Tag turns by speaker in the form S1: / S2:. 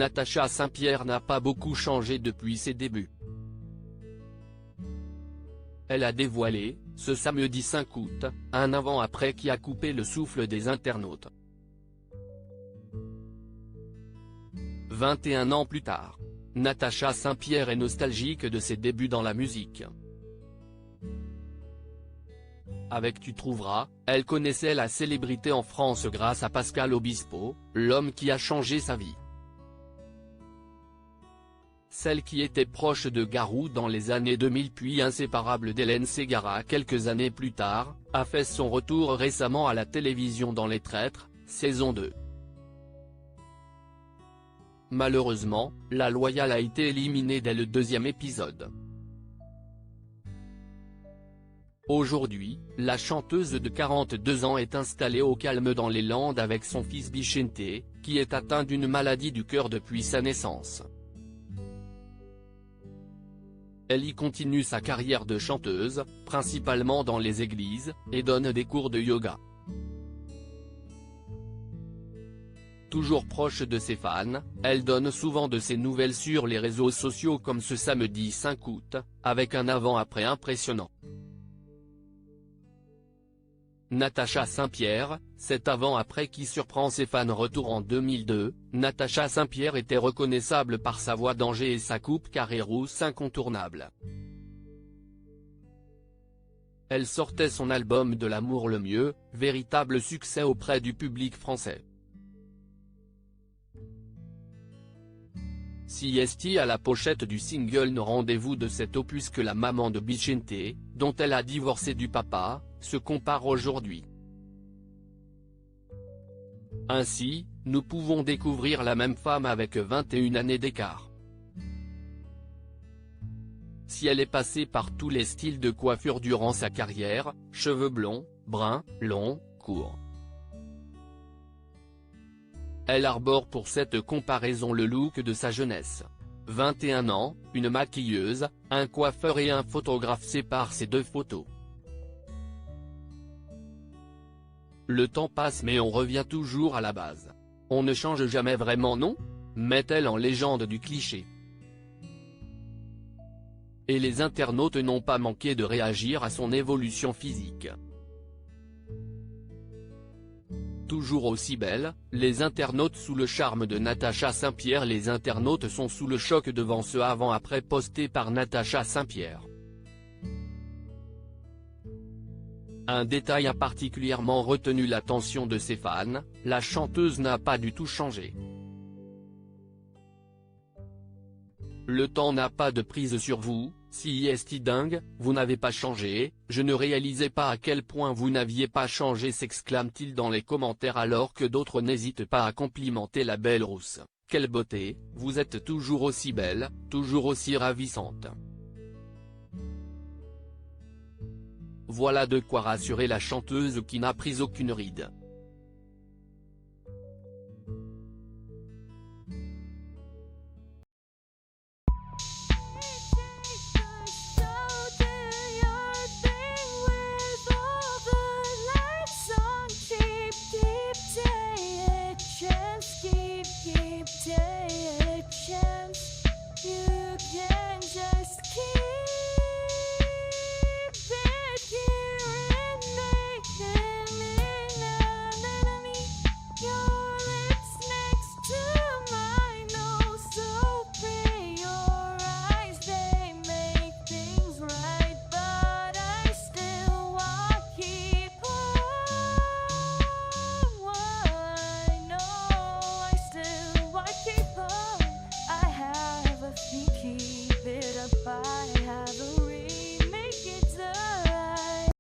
S1: Natacha Saint-Pierre n'a pas beaucoup changé depuis ses débuts. Elle a dévoilé, ce samedi 5 août, un avant-après qui a coupé le souffle des internautes. 21 ans plus tard, Natacha Saint-Pierre est nostalgique de ses débuts dans la musique. Avec Tu trouveras, elle connaissait la célébrité en France grâce à Pascal Obispo, l'homme qui a changé sa vie. Celle qui était proche de Garou dans les années 2000 puis inséparable d'Hélène Ségara quelques années plus tard, a fait son retour récemment à la télévision dans Les Traîtres, saison 2. Malheureusement, la Loyale a été éliminée dès le deuxième épisode. Aujourd'hui, la chanteuse de 42 ans est installée au calme dans les Landes avec son fils Bichente, qui est atteint d'une maladie du cœur depuis sa naissance. Elle y continue sa carrière de chanteuse, principalement dans les églises, et donne des cours de yoga. Toujours proche de ses fans, elle donne souvent de ses nouvelles sur les réseaux sociaux comme ce samedi 5 août, avec un avant-après impressionnant. Natacha Saint-Pierre, cet avant-après qui surprend ses fans. Retour en 2002, Natacha Saint-Pierre était reconnaissable par sa voix d'Angers et sa coupe carrée rousse incontournable. Elle sortait son album De l'amour le mieux, véritable succès auprès du public français. Si est à la pochette du single No Rendez-vous de cet opus que la maman de Bichente, dont elle a divorcé du papa, se compare aujourd'hui. Ainsi, nous pouvons découvrir la même femme avec 21 années d'écart. Si elle est passée par tous les styles de coiffure durant sa carrière, cheveux blonds, bruns, longs, courts. Elle arbore pour cette comparaison le look de sa jeunesse. 21 ans, une maquilleuse, un coiffeur et un photographe séparent ces deux photos. Le temps passe mais on revient toujours à la base. On ne change jamais vraiment, non ? Met-elle en légende du cliché. Et les internautes n'ont pas manqué de réagir à son évolution physique. Toujours aussi belle, les internautes sous le charme de Natacha Saint-Pierre. Les internautes sont sous le choc devant ce avant-après posté par Natacha Saint-Pierre. Un détail a particulièrement retenu l'attention de ses fans, la chanteuse n'a pas du tout changé. Le temps n'a pas de prise sur vous, si est dingue, vous n'avez pas changé, je ne réalisais pas à quel point vous n'aviez pas changé, s'exclame-t-il dans les commentaires alors que d'autres n'hésitent pas à complimenter la belle rousse. Quelle beauté, vous êtes toujours aussi belle, toujours aussi ravissante. Voilà de quoi rassurer la chanteuse qui n'a pris aucune ride.